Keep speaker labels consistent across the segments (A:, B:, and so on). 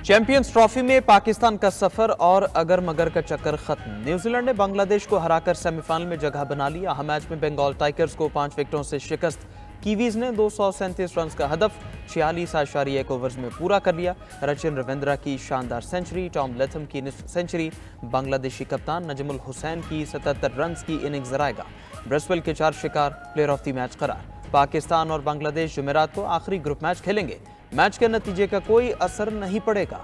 A: Champions trophy में पाकिस्तान का सफर और अगर मगर का चक्कर खत्म। न्यूजीलैंड ने बांग्लादेश को हराकर सेमीफाइनल में जगह बना ली। अहम मैच में बंगाल टाइगर्स को 5 विकेटों से शिकस्त। कीवीज ने 237 रन का हदफ 46.1 ओवर्स में पूरा कर लिया। रचिन रविंद्रा की शानदार सेंचुरी, टॉम लैथम की निस्फ सेंचुरी, बांग्लादेशी कप्तान नजमुल हुसैन की 77 रन की इनिंग्स जराएगा। ब्रिस्वेल के 4 शिकार प्लेयर ऑफ द मैच करार। पाकिस्तान और बांग्लादेश जुमेरात को आखिरी ग्रुप मैच खेलेंगे। मैच के नतीजे का कोई असर नहीं पड़ेगा।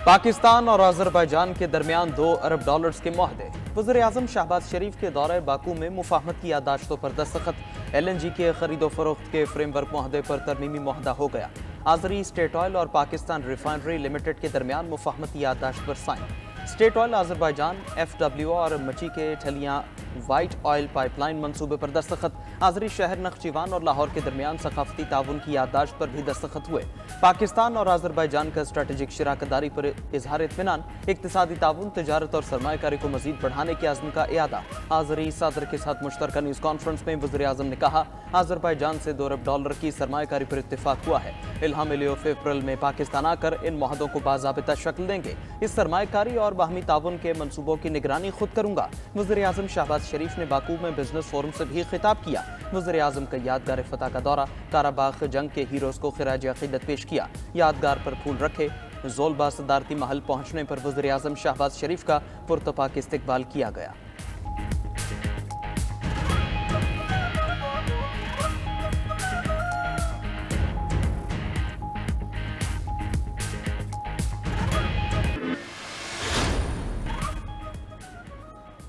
A: पाकिस्तान और अजरबैजान के दरमियान $2 अरब के मुआहदे। वज़ीर-ए-आज़म शहबाज शरीफ के दौरे बाकू में मुफाहमत की यादाश्तों पर दस्तखत। LNG के खरीदो फरोख्त के फ्रेमवर्क मुआहदे पर तरमीमी मुआहदा हो गया। आज़री स्टेट ऑयल और पाकिस्तान रिफाइनरी लिमिटेड के दरमियान मुफाहमत की यादाश्त पर sign. State oil Azerbaijan, FW और मची के ठलियां वाइट ऑयल पाइपलाइन मंसूबे पर दस्तखत। आज़री शहर नख्चीवान और लाहौर के दरमियान सकाफती ताउन की याददाश्त पर भी दस्तखत हुए। पाकिस्तान और अजरबैजान का स्ट्रेटेजिक शराकतदारी पर इजहार इत्मीनान। इक्तिसादी ताउन, तिजारत और सरमायाकारी को मजीद बढ़ाने के आज़म का इरादा। आज़री सदर के साथ मुश्तरका न्यूज़ कॉन्फ्रेंस में वज़ीर-ए-आज़म ने कहा, अजरबैजान से $2 अरब की सरमायाकारी पर इत्तेफाक हुआ है। इल्हाम एलियोफ अप्रैल में पाकिस्तान आकर इन मुआहदों को बाज़ाबिता शक्ल देंगे। इस सरमायाकारी और बाहमी ताउन के मंसूबों की निगरानी खुद करूंगा। वज़ीर-ए-आज़म शहबाज शरीफ ने बाकू में बिजनेस फोरम से भी खिताब किया। वज़ीर-ए-आज़म का यादगार फतह का दौरा। काराबाग जंग के हीरोज को खिराज अकीदत पेश किया। यादगार पर फूल रखे। जोलबा सदारती महल पहुंचने पर वज़ीर-ए-आज़म शहबाज शरीफ का पुरतपाक इस्तकबाल किया गया।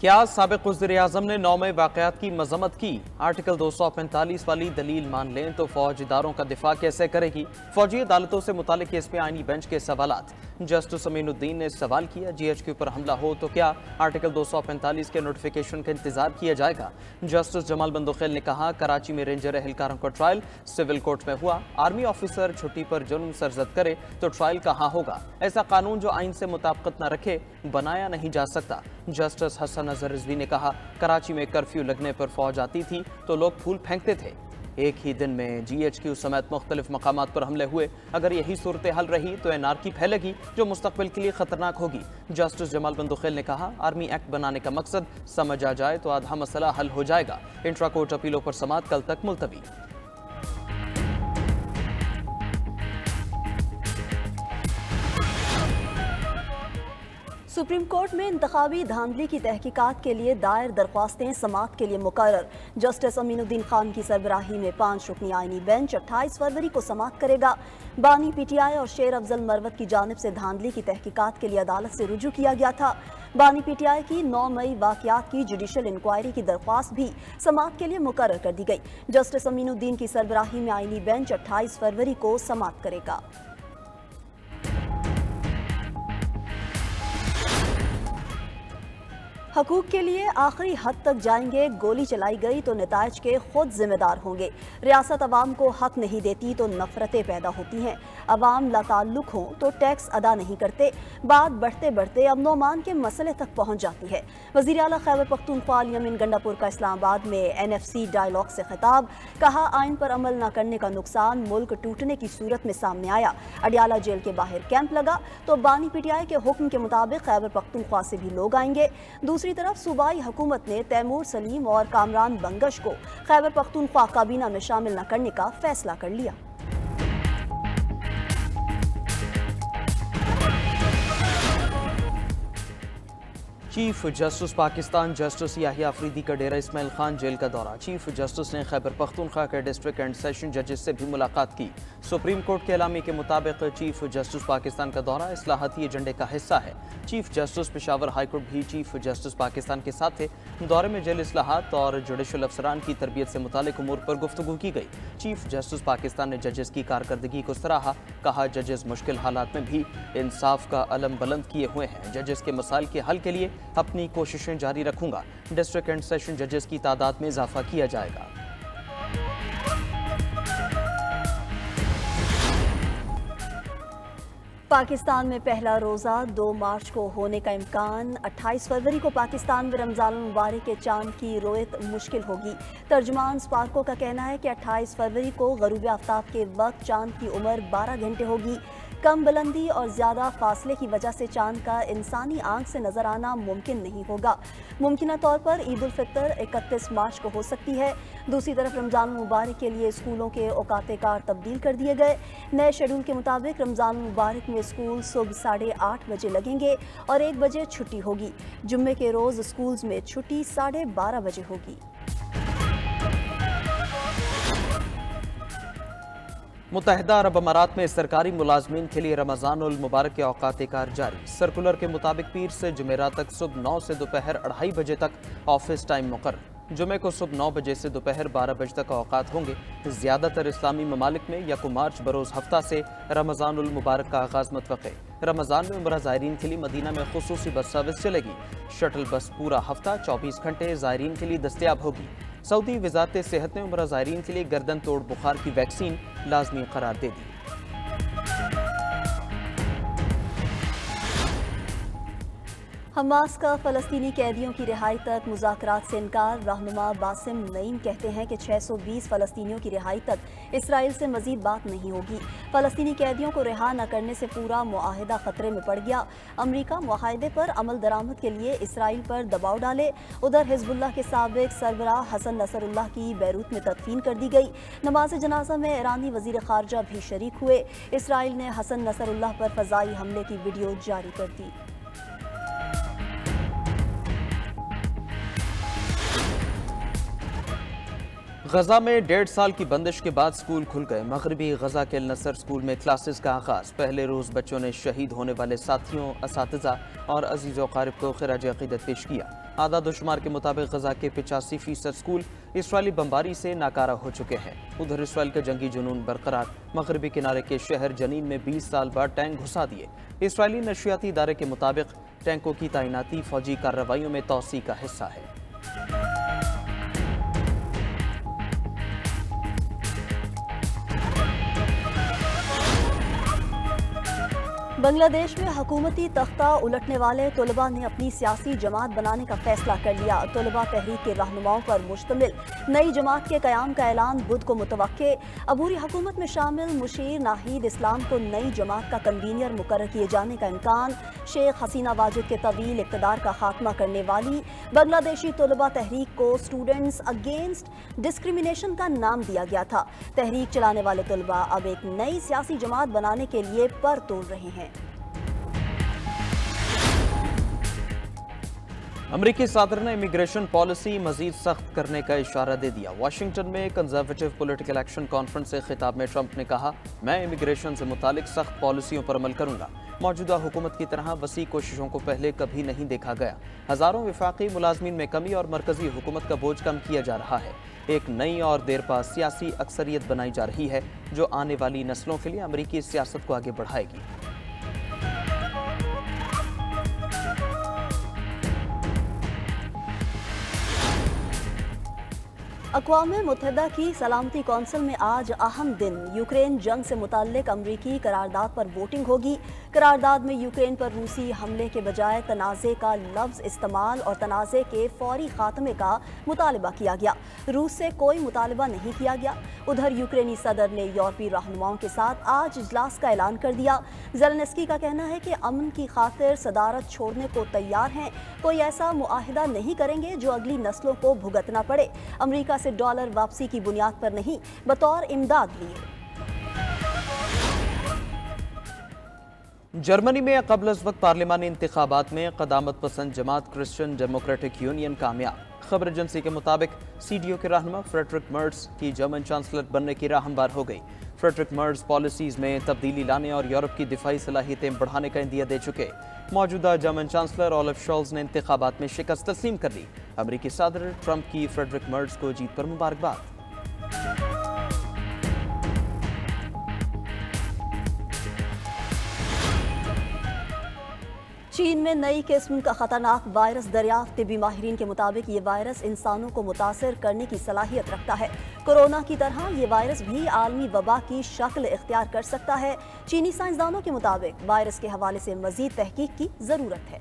A: क्या साबिक वज़ीर-ए-आज़म ने 9 मई वाक़यात की मजम्मत की? आर्टिकल 245 वाली दलील मान लें तो फौज इदारों का दिफा कैसे करेगी? फौजी अदालतों से मुतालिक केस में आईनी बेंच के सवालात। जस्टिस अमीनुद्दीन ने सवाल किया, GHQ पर हमला हो तो क्या आर्टिकल 245 के नोटिफिकेशन का इंतजार किया जाएगा? जस्टिस जमाल बंदोखेल ने कहा, कराची में रेंजर एहलकारों का ट्रायल सिविल कोर्ट में हुआ। आर्मी ऑफिसर छुट्टी पर जुर्म सरजद करे तो ट्रायल कहाँ होगा? ऐसा कानून जो आइन से मुताबिकत न रखे बनाया नहीं जा सकता। जस्टिस हसन नजर रिजवी ने कहा, कराची में कर्फ्यू लगने पर फौज आती थी तो लोग फूल फेंकते थे। एक ही दिन में GHQ समेत मुख्तलिफ मकामात पर हमले हुए। अगर यही सूरत हाल रही तो एनार्की फैलेगी जो मुस्तकबिल के लिए खतरनाक होगी। जस्टिस जमाल बंदोखेल ने कहा, आर्मी एक्ट बनाने का मकसद समझ आ जाए तो आधा मसला हल हो जाएगा। इंट्रा कोर्ट अपीलों पर समाअत कल तक मुलतवी।
B: सुप्रीम कोर्ट में इंतखाबी धांधली की तहकीकात के लिए दायर दरख्वास्तें समाअत के लिए मुकर्रर। जस्टिस अमीनुद्दीन खान की सरबराही में 5 रुकनी आईनी बेंच 28 फरवरी को समाअत करेगा। बानी PTI और शेर अफजल मरवत की जानिब से धांधली की तहकीकात के लिए अदालत से रुजू किया गया था। बानी PTI की 9 मई वाकयात की जुडिशल इंक्वायरी की दरख्वास्त भी समाअत के लिए मुकर्रर कर दी गई। जस्टिस अमीनुद्दीन की सरबराही में आईनी बेंच 28 फरवरी को समाअत करेगा। हकूक के लिए आखिरी हद तक जाएंगे। गोली चलाई गई तो नताइज के खुद जिम्मेदार होंगे। रियासत अवाम को हक नहीं देती तो नफरतें पैदा होती हैं। अवाम लाताल्लुक हों तो टैक्स अदा नहीं करते। बात बढ़ते बढ़ते अमनो अमान के मसले तक पहुँच जाती है। वज़ीर आला खैबर पख्तूनख्वा यमीन गंडापुर का इस्लामाबाद में NFC डायलॉग से खिताब। कहा, आइन पर अमल न करने का नुकसान मुल्क टूटने की सूरत में सामने आया। अडियाला जेल के बाहर कैंप लगा तो बानी PTI के हुक्म के मुताबिक खैबर पख्तूनख्वा से भी लोग आएंगे। दूसरी तरफ सूबाई हुकूमत ने तैमूर सलीम और कामरान बंगश को खैबर पख्तूनख्वा काबीना में शामिल न करने का फैसला कर लिया।
A: Chief justice Pakistan justice Yahya Afridi का डेरा इस्माइल खान जेल का दौरा। चीफ जस्टिस ने खैबर पख्तूनख्वा के डिस्ट्रिक्ट एंड सेशन जजेस से भी मुलाकात की। सुप्रीम कोर्ट के एलामी के मुताबिक चीफ जस्टिस पाकिस्तान का दौरा इस्लाहती एजेंडे का हिस्सा है। चीफ जस्टिस पेशावर हाईकोर्ट भी चीफ जस्टिस पाकिस्तान के साथ थे। दौरे में जेल इस्लाहात और जुडिशल अफसरान की तरबियत से मुतालिक उमूर पर गुफ्तगू की गई। चीफ जस्टिस पाकिस्तान ने जजेस की कारकर्दगी को सराहा। कहा, जजेस मुश्किल हालात में भी इंसाफ का अलम बुलंद किए हुए हैं। जजेस के मसाइल के हल के लिए अपनी कोशिशें जारी रखूंगा। डिस्ट्रिक्ट एंड सेशन जजेस की तादाद में इजाफा किया जाएगा।
B: पाकिस्तान में पहला रोज़ा 2 मार्च को होने का इम्कान। 28 फरवरी को पाकिस्तान में रमज़ान मुबारक के चांद की रोयत मुश्किल होगी। तर्जुमान स्पार्को का कहना है कि 28 फरवरी को गरूब आफ्ताब के वक्त चांद की उम्र 12 घंटे होगी। कम बुलंदी और ज़्यादा फासले की वजह से चांद का इंसानी आंख से नज़र आना मुमकिन नहीं होगा। मुमकिन तौर पर ईद उल फितर 31 मार्च को हो सकती है। दूसरी तरफ रमज़ान मुबारक के लिए स्कूलों के औकात कार तब्दील कर दिए गए। नए शेड्यूल के मुताबिक रमज़ान मुबारक में स्कूल सुबह 8:30 बजे लगेंगे और 1 बजे छुट्टी होगी। जुम्मे के रोज़ स्कूल्स में छुट्टी 12:30 बजे होगी।
A: मुत्तहिदा अरब अमारात में सरकारी मुलाजमीन के लिए रमज़ानुल मुबारक के औकात कार जारी। सर्कुलर के मुताबिक पीर से जुमेरात तक सुबह 9 से दोपहर 2:30 बजे तक ऑफिस टाइम मुकर्रर। जुमे को सुबह 9 बजे से दोपहर 12 बजे तक औकात होंगे। ज़्यादातर इस्लामी ममालिक में 1 मार्च बरोज़ हफ्ता से रमज़ानुल मुबारक का आगाज़ मुतवक्के। रमज़ान में उम्रा ज़ायरीन के लिए मदीना में खुसूसी बस सर्विस चलेगी। शटल बस पूरा हफ्ता 24 घंटे ज़ायरीन के लिए दस्तयाब होगी। सऊदी वज़ारत सेहत ने उम्रा ज़ायरीन के लिए गर्दन तोड़ बुखार की वैक्सीन लाजमी करार दे दी।
B: हमास का फ़लस्तीनी कैदियों की रिहाई तक मुज़ाकरात से इनकार। रहनुमा बासिम नईम कहते हैं कि 620 फ़लस्तीनियों की रिहाई तक इसराइल से मज़ीद बात नहीं होगी। फ़लस्तीनी कैदियों को रिहा न करने से पूरा मुआहिदा ख़तरे में पड़ गया। अमरीका मुआहिदे पर अमल दरामद के लिए इसराइल पर दबाव डाले। उधर हिज़्बुल्लाह के साबिक़ सरबराह हसन नसरुल्लाह की बैरूत में तदफीन कर दी गई। नमाज जनाजा में ईरानी वज़ीर ख़ारजा भी शरीक हुए। इसराइल ने हसन नसरुल्लाह पर फ़ज़ाई हमले की वीडियो जारी कर दी।
A: गजा में 1.5 साल की बंदिश के बाद स्कूल खुल गए। मगरबी गजा के अल नसर स्कूल में क्लासेस का आगाज। पहले रोज बच्चों ने शहीद होने वाले साथियों, असातिज़ा और अजीज़ अक़ारिब को ख़िराज अक़ीदत पेश किया। आदाद शुमार के मुताबिक गजा के 85% स्कूल इसराइली बमबारी से नाकारा हो चुके हैं। उधर इसराइल का जंगी जुनून बरकरार। मगरबी किनारे के शहर जनीन में 20 साल बाद टैंक घुसा दिए। इसराइली नशियाती इदारे के मुताबिक टैंकों की तैनाती फौजी कार्रवाइयों में तोसी का हिस्सा है।
B: बांग्लादेश में हुकूमती तख्ता उलटने वाले तलबा ने अपनी सियासी जमात बनाने का फैसला कर लिया। तलबा तहरीक के रहनुमाओं पर मुश्तमिल नई जमात के क़याम का ऐलान बुध को मुतवक्के। अबूरी हुकूमत में शामिल मुशीर नाहिद इस्लाम को नई जमात का कन्वीनर मुकर्रर किए जाने का इम्कान। शेख हसीना वाजिद के तवील इक़्तिदार का खात्मा करने वाली बांग्लादेशी तलबा तहरीक को स्टूडेंट्स अगेंस्ट डिस्क्रिमिनेशन का नाम दिया गया था। तहरीक चलाने वाले तलबा अब एक नई सियासी जमात बनाने के लिए पर तोड़ रहे हैं।
A: अमरीकी सदर ने इमिग्रेशन पॉलिसी मजीद सख्त करने का इशारा दे दिया। वाशिंगटन में कंजर्वेटिव पॉलिटिकल एक्शन कॉन्फ्रेंस से खिताब में ट्रंप ने कहा, मैं इमिग्रेशन से मुतालिक सख्त पॉलिसियों पर अमल करूंगा। मौजूदा हुकूमत की तरह वसी कोशिशों को पहले कभी नहीं देखा गया। हज़ारों वफाकी मुलाजमीन में कमी और मरकजी हुकूमत का बोझ कम किया जा रहा है। एक नई और देरपा सियासी अक्सरियत बनाई जा रही है जो आने वाली नस्लों के लिए अमरीकी सियासत को आगे बढ़ाएगी।
B: अक़वाम मुत्तहिदा की सलामती कौंसिल में आज अहम दिन। यूक्रेन जंग से मुताल्लिक अमरीकी करारदाद पर वोटिंग होगी। करारदाद में यूक्रेन पर रूसी हमले के बजाय तनाज़े का लफ्ज़ इस्तेमाल और तनाज़े के फौरी खात्मे का मुतालबा किया गया। रूस से कोई मुतालबा नहीं किया गया। उधर यूक्रेनी सदर ने यूरोपीय रहनुमाओं के साथ आज इजलास का ऐलान कर दिया। ज़ेलेंस्की का कहना है कि अमन की खातिर सदारत छोड़ने को तैयार हैं। कोई ऐसा मुआहिदा नहीं करेंगे जो अगली नस्लों को भुगतना पड़े। अमरीका से डॉलर वापसी की बुनियाद पर नहीं, बतौर इमदाद लिए।
A: जर्मनी में कबल अज़ वक्त पार्लिमानी इंतखाबात में क़दामत पसंद जमात क्रिश्चियन डेमोक्रेटिक यूनियन कामयाब। खबर एजेंसी के मुताबिक सीडीओ के रहनुमा फ्रेडरिक मर्ज की जर्मन चांसलर बनने की राह हमवार हो गई। फ्रेडरिक मर्ज पॉलिसीज़ में तब्दीली लाने और यूरोप की दिफाई सलाहियतें बढ़ाने का इंदिया दे चुके। मौजूदा जर्मन चांसलर ओलफ शोल्ज़ ने इंतखाबात में शिकस्त तस्लीम कर ली। अमरीकी सदर ट्रंप की फ्रेडरिक मर्ज को जीत पर मुबारकबाद।
B: चीन में नई किस्म का खतरनाक वायरस दरियाफ्त। तिबी माहिरीन के मुताबिक ये वायरस इंसानों को मुतासर करने की सलाहियत रखता है। कोरोना की तरह ये वायरस भी आलमी वबा की शक्ल इख्तियार कर सकता है। चीनी साइंसदानों के मुताबिक वायरस के हवाले से मजीद तहकीक की जरूरत है।